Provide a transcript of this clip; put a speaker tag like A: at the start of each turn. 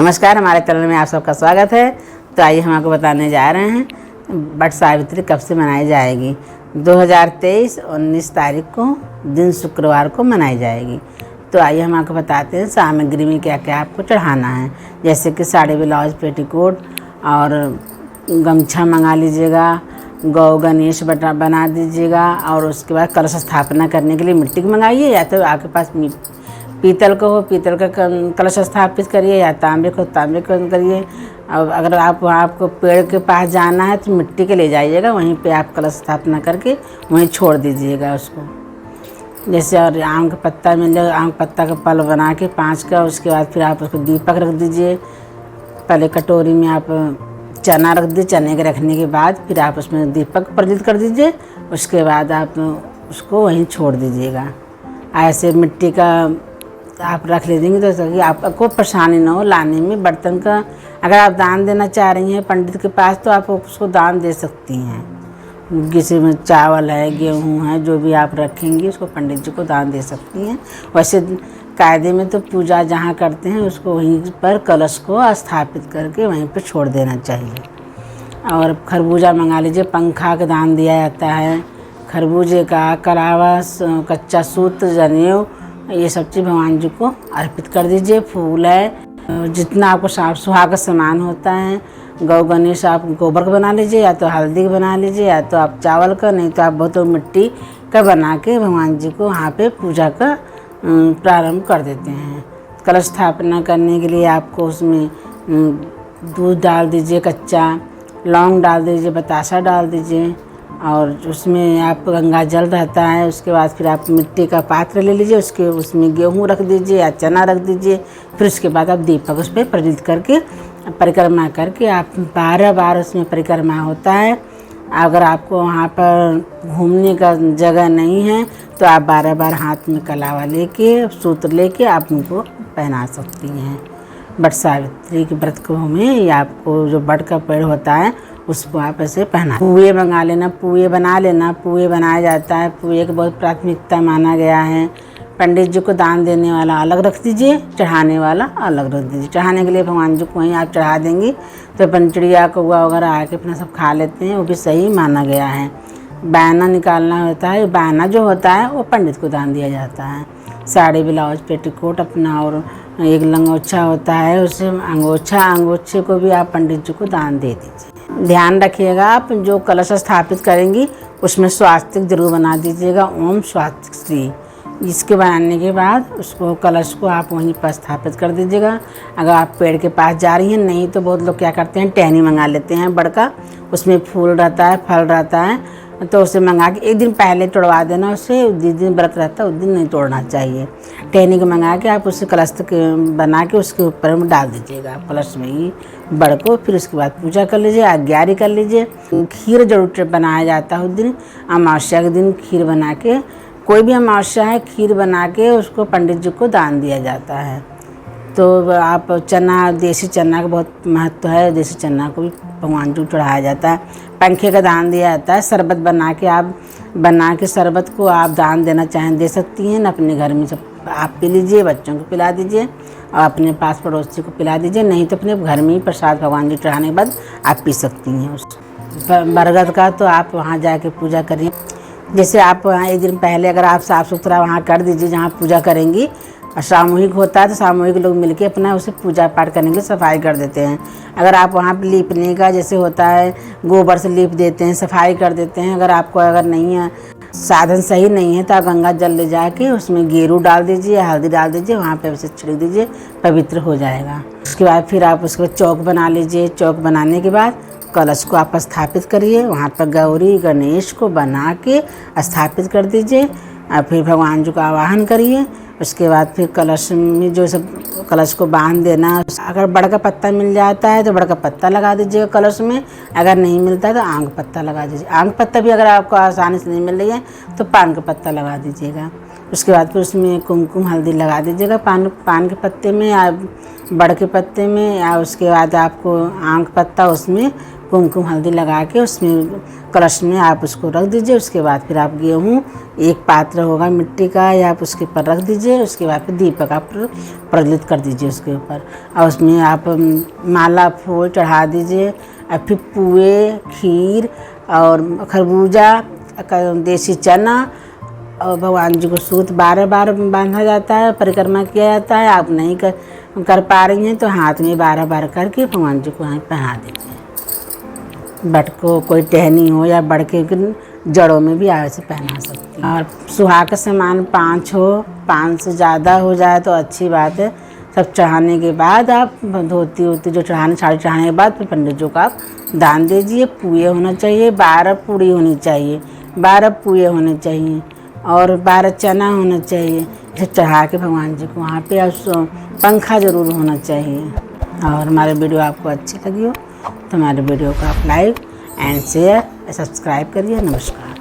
A: नमस्कार, हमारे चैनल में आप सबका स्वागत है। तो आइए हम आपको बताने जा रहे हैं वट सावित्री कब से मनाई जाएगी। 2023 19 तारीख को दिन शुक्रवार को मनाई जाएगी। तो आइए हम आपको बताते हैं सामग्री में क्या क्या आपको चढ़ाना है। जैसे कि साड़ी, ब्लाउज, पेटीकोट और गमछा मंगा लीजिएगा, गौ गणेश बना दीजिएगा। और उसके बाद कलश स्थापना करने के लिए मिट्टी की मंगाइए, या तो आपके पास पीतल का हो पीतल का कलश स्थापित करिए, या तांबे को तांबे का करिए। अब अगर आपको पेड़ के पास जाना है तो मिट्टी के ले जाइएगा, वहीं पे आप कलश स्थापना करके वहीं छोड़ दीजिएगा उसको। जैसे और आम का पत्ता मिल जाए, आम पत्ता का पल बना के 5 का, उसके बाद फिर आप उसको दीपक रख दीजिए। पहले कटोरी में आप चना रख दीजिए, चने के रखने के बाद फिर आप उसमें दीपक प्रज्वलित कर दीजिए। उसके बाद आप उसको वहीं छोड़ दीजिएगा। ऐसे मिट्टी का आप रख लीजिएंगे तो ताकि आपको परेशानी ना हो लाने में बर्तन का। अगर आप दान देना चाह रही हैं पंडित के पास तो आप उसको दान दे सकती हैं। किसी में चावल है, गेहूं है, जो भी आप रखेंगी उसको पंडित जी को दान दे सकती हैं। वैसे कायदे में तो पूजा जहाँ करते हैं उसको वहीं पर कलश को स्थापित करके वहीं पर छोड़ देना चाहिए। और खरबूजा मंगा लीजिए, पंखा का दान दिया जाता है। खरबूजे का, कलावा, कच्चा सूत, जनेऊ, ये सब चीज़ भगवान जी को अर्पित कर दीजिए। फूल है, जितना आपको सुहाग का सामान होता है। गौ गणेश आप गोबर का बना लीजिए, या तो हल्दी का बना लीजिए, या तो आप चावल का, नहीं तो आप बहुत मिट्टी का बना के भगवान जी को वहाँ पे पूजा का प्रारंभ कर देते हैं। कलश स्थापना करने के लिए आपको उसमें दूध डाल दीजिए, कच्चा लौंग डाल दीजिए, बतासा डाल दीजिए, और उसमें आप गंगा जल रहता है। उसके बाद फिर आप मिट्टी का पात्र ले लीजिए, उसमें गेहूँ रख दीजिए या चना रख दीजिए। फिर उसके बाद आप दीपक उस पर प्रज्वलित करके परिक्रमा करके आप 12 बार उसमें परिक्रमा होता है। अगर आपको वहाँ पर घूमने का जगह नहीं है तो आप 12 बार हाथ में कलावा लेके, सूत्र लेके आप उनको पहना सकती हैं। वट सावित्री के व्रत को में या आपको जो वट का पेड़ होता है उसको आप ऐसे पहना। पुए मंगा लेना, पुए बना लेना। पुए बनाया जाता है, पुए की बहुत प्राथमिकता माना गया है। पंडित जी को दान देने वाला अलग रख दीजिए, चढ़ाने वाला अलग रख दीजिए। चढ़ाने के लिए भगवान जी को वहीं आप चढ़ा देंगी तो पंचड़िया कौआ वगैरह आके अपना सब खा लेते हैं, वो भी सही माना गया है। बायना निकालना होता है, बायना जो होता है वो पंडित को दान दिया जाता है। साड़ी, ब्लाउज, पेटीकोट अपना, और एक लंगोछा होता है, उसे अंगोछे को भी आप पंडित जी को दान दे दीजिए। ध्यान रखिएगा, आप जो कलश स्थापित करेंगी उसमें स्वास्तिक जरूर बना दीजिएगा, ओम स्वास्तिक श्री। इसके बनाने के बाद उसको कलश को आप वहीं पर स्थापित कर दीजिएगा। अगर आप पेड़ के पास जा रही हैं, नहीं तो बहुत लोग क्या करते हैं टहनी मंगा लेते हैं बड़का, उसमें फूल रहता है, फल रहता है, तो उसे मंगा के एक दिन पहले तोड़वा देना। उससे जिस दिन व्रत रहता है उस दिन नहीं तोड़ना चाहिए। टहनी को मंगा के आप उसे कलश बना के उसके ऊपर में डाल दीजिएगा, कलश में ही बड़ को। फिर उसके बाद पूजा कर लीजिए, आज्ञारी कर लीजिए। खीर जरूर बनाया जाता है उस दिन, अमावस्या के दिन खीर बना के, कोई भी अमावस्या है खीर बना के उसको पंडित जी को दान दिया जाता है। तो आप चना, देसी चना का बहुत महत्व है, देसी चना को भी भगवान जी को चढ़ाया जाता है। पंखे का दान दिया जाता है। शरबत बना के शरबत को आप दान देना चाहें दे सकती हैं। अपने घर में सब आप पी लीजिए, बच्चों को पिला दीजिए और अपने पास पड़ोसी को पिला दीजिए। नहीं तो अपने घर में ही प्रसाद भगवान जी चढ़ाने के बाद आप पी सकती हैं उस बरगद का। तो आप वहाँ जाके पूजा करिए। जैसे आप वहाँ एक दिन पहले अगर आप साफ़ सुथरा वहाँ कर दीजिए जहाँ पूजा करेंगी, और सामूहिक होता है तो सामूहिक लोग मिलके अपना उसे पूजा पाठ करने के लिए सफाई कर देते हैं। अगर आप वहाँ पे लीपने का जैसे होता है, गोबर से लीप देते हैं, सफाई कर देते हैं। अगर नहीं है, साधन सही नहीं है, तो आप गंगा जल ले जाके उसमें गेरू डाल दीजिए, हल्दी डाल दीजिए, वहाँ पे उसे छिड़क दीजिए, पवित्र हो जाएगा। उसके बाद फिर आप उसको चौक बना लीजिए। चौक बनाने के बाद कलश को आप स्थापित करिए, वहाँ पर गौरी गणेश को बना के स्थापित कर दीजिए। और फिर भगवान जी को आवाहन करिए। उसके बाद फिर कलश में जो सब कलश को बांध देना। अगर बड़ का पत्ता मिल जाता है तो बड़ का पत्ता लगा दीजिएगा कलश में, अगर नहीं मिलता है तो आंग पत्ता लगा दीजिए। आंग पत्ता भी अगर आपको आसानी से नहीं मिल रही है तो पान का पत्ता लगा दीजिएगा। उसके बाद फिर उसमें कुमकुम हल्दी लगा दीजिएगा पान के पत्ते में या बड़ के पत्ते में, या उसके बाद आपको आंग पत्ता उसमें कुमकुम हल्दी लगा के उसमें कलश में आप उसको रख दीजिए। उसके बाद फिर आप गेहूँ एक पात्र होगा मिट्टी का, या आप उसके ऊपर रख दीजिए। उसके बाद फिर दीपक आप प्रज्वलित कर दीजिए उसके ऊपर, और उसमें आप माला फूल चढ़ा दीजिए। और फिर पुए, खीर और खरबूजा, देसी चना, और भगवान जी को सूत 12 बार बांधा जाता है, परिक्रमा किया जाता है। आप नहीं कर पा रही हैं तो हाथ में 12 बार करके भगवान जी को पहना दीजिए। बट को कोई टहनी हो या बड़ के जड़ों में भी ऐसे पहना सकती हैं। और सुहाग का सामान 5 हो, 5 से ज़्यादा हो जाए तो अच्छी बात है। सब चढ़ाने के बाद आप धोती होती जो चढ़ाने साड़ी चढ़ाने के बाद फिर पंडित जी को आप दान दीजिए। पुए होना चाहिए, 12 पूड़ी होनी चाहिए, 12 पुए होने चाहिए और 12 चना होना चाहिए। इसे चढ़ा के भगवान जी को वहाँ पे पंखा ज़रूर होना चाहिए। और हमारे वीडियो आपको अच्छी लगी हो तो हमारे वीडियो को आप लाइक एंड शेयर सब्सक्राइब करिए। नमस्कार।